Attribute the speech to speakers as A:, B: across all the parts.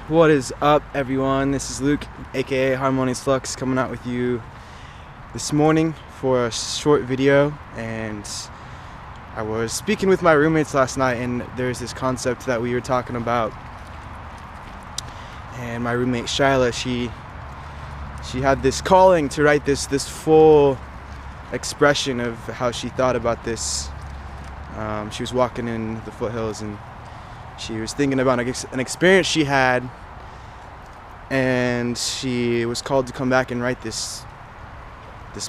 A: What is up, everyone? This is Luke, aka Harmonious Flux, coming out with you this morning for a short video. And I was speaking with my roommates last night, and there's this concept that we were talking about. And my roommate Shyla, she had this calling to write this full expression of how she thought about this. She was walking in the foothills, and she was thinking about an experience she had, and she was called to come back and write this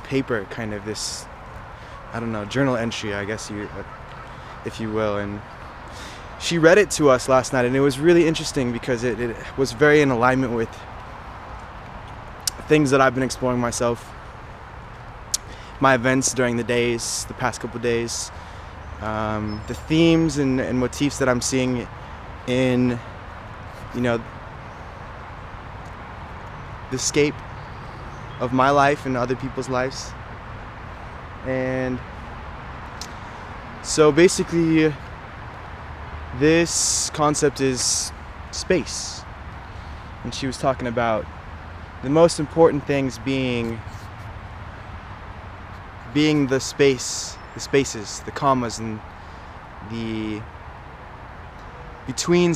A: paper, kind of this, I don't know, journal entry, I guess if you will. And she read it to us last night, and it was really interesting because it was very in alignment with things that I've been exploring myself, my events during the past couple days. The themes and motifs that I'm seeing in, the scape of my life and other people's lives. And so basically this concept is space. And she was talking about the most important things being the spaces, the commas, and the between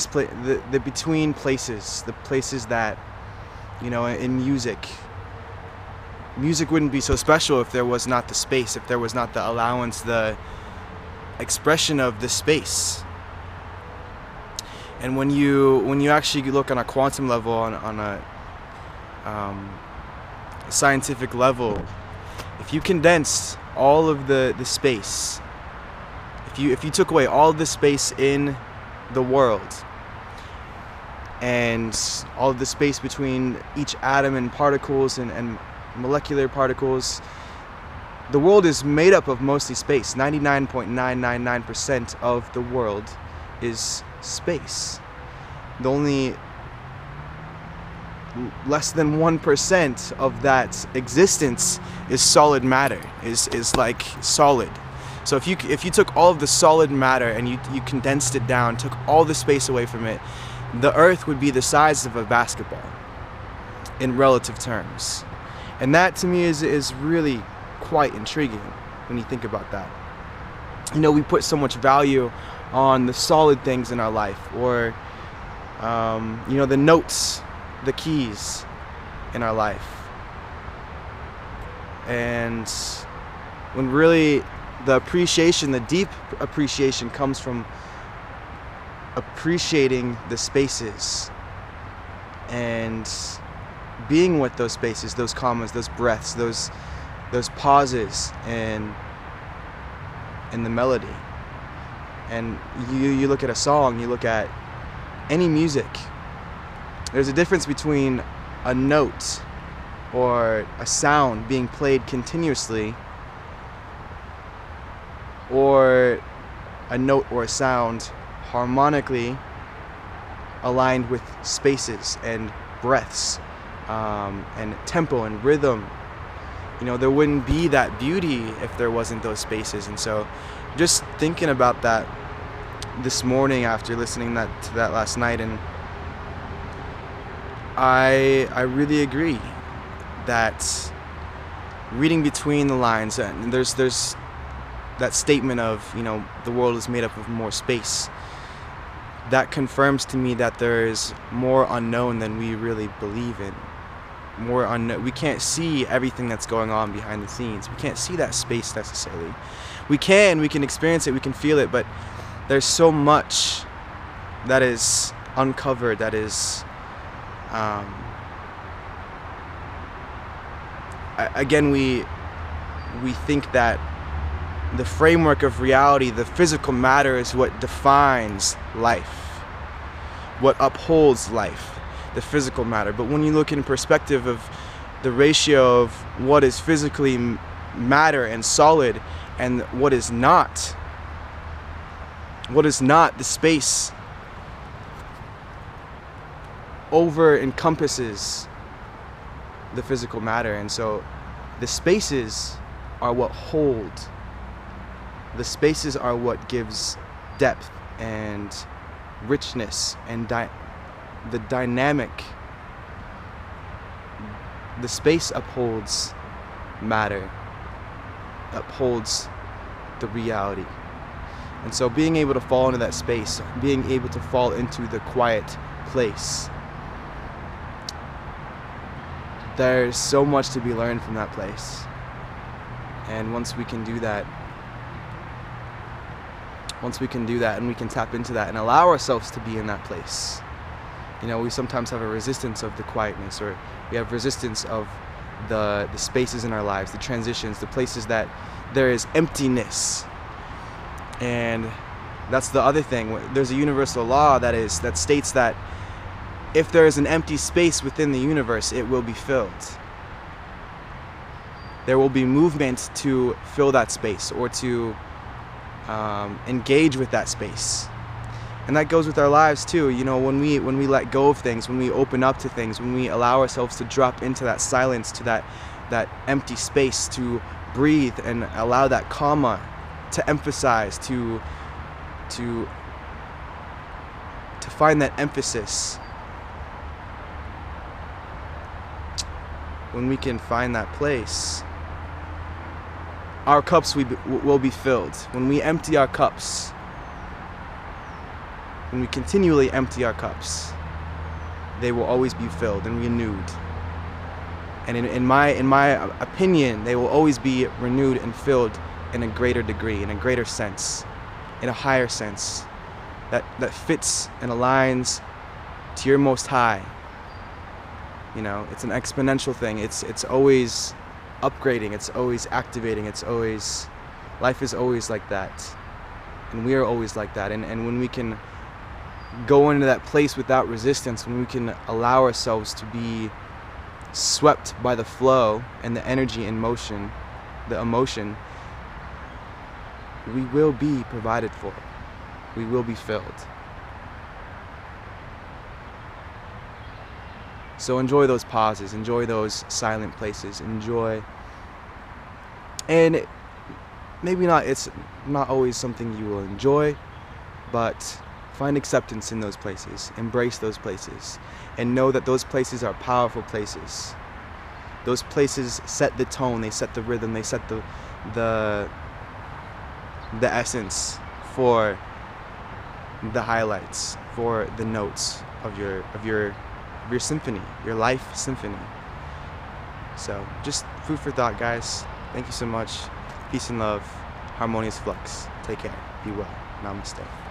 A: places, the places that, in music wouldn't be so special if there was not the space, if there was not the allowance, the expression of the space. And when you actually look on a quantum level, on a scientific level, if you condensed all of the space, if you took away all of the space in the world and all of the space between each atom and particles and molecular particles, the world is made up of mostly space. 99.999% of the world is space. The only less than 1% of that existence is solid matter, is like solid. So if you took all of the solid matter and you condensed it down, took all the space away from it, the earth would be the size of a basketball in relative terms. And that to me is really quite intriguing when you think about that. We put so much value on the solid things in our life, or the notes, the keys in our life. And when really the deep appreciation comes from appreciating the spaces and being with those spaces, those commas, those breaths, those pauses, and the melody. And you look at a song, you look at any music, there's a difference between a note or a sound being played continuously, or a note or a sound harmonically aligned with spaces and breaths, and tempo and rhythm. There wouldn't be that beauty if there wasn't those spaces. And so just thinking about that this morning after listening to that last night, and I really agree that reading between the lines, and there's that statement of, the world is made up of more space, that confirms to me that there is more unknown than we really believe in. More unknown. We can't see everything that's going on behind the scenes. We can't see that space necessarily. We can experience it, we can feel it, but there's so much that is uncovered, that is again, we think that the framework of reality, the physical matter, is what defines life, what upholds life, the physical matter. But when you look in perspective of the ratio of what is physically matter and solid and what is not, the space over encompasses the physical matter. And so the spaces are what hold. The spaces are what gives depth and richness and the dynamic, the space upholds matter, upholds the reality. And so being able to fall into that space, being able to fall into the quiet place, there's so much to be learned from that place. And once we can do that and we can tap into that and allow ourselves to be in that place, you know, we sometimes have a resistance of the quietness, or we have resistance of the spaces in our lives, the transitions, the places that there is emptiness. And that's the other thing. There's a universal law that states that if there is an empty space within the universe, it will be filled. There will be movement to fill that space, or to engage with that space. And that goes with our lives too. You know, when we let go of things, when we open up to things, when we allow ourselves to drop into that silence, to that empty space, to breathe and allow that comma to emphasize, to find that emphasis. When we can find that place, our cups will be filled. When we empty our cups, when we continually empty our cups, they will always be filled and renewed. And in my opinion, they will always be renewed and filled in a greater degree, in a greater sense, in a higher sense, that fits and aligns to your most high. You know, it's an exponential thing. It's always upgrading, it's always activating, life is always like that. And we are always like that. And when we can go into that place without resistance, when we can allow ourselves to be swept by the flow and the energy in motion, the emotion, we will be provided for. We will be filled. So enjoy those pauses, enjoy those silent places, enjoy. And maybe it's not always something you will enjoy, but find acceptance in those places, embrace those places, and know that those places are powerful places. Those places set the tone, they set the rhythm, they set the essence for the highlights, for the notes of your symphony, your life symphony. So just food for thought, guys. Thank you so much. Peace and love. Harmonious flux. Take care. Be well. Namaste.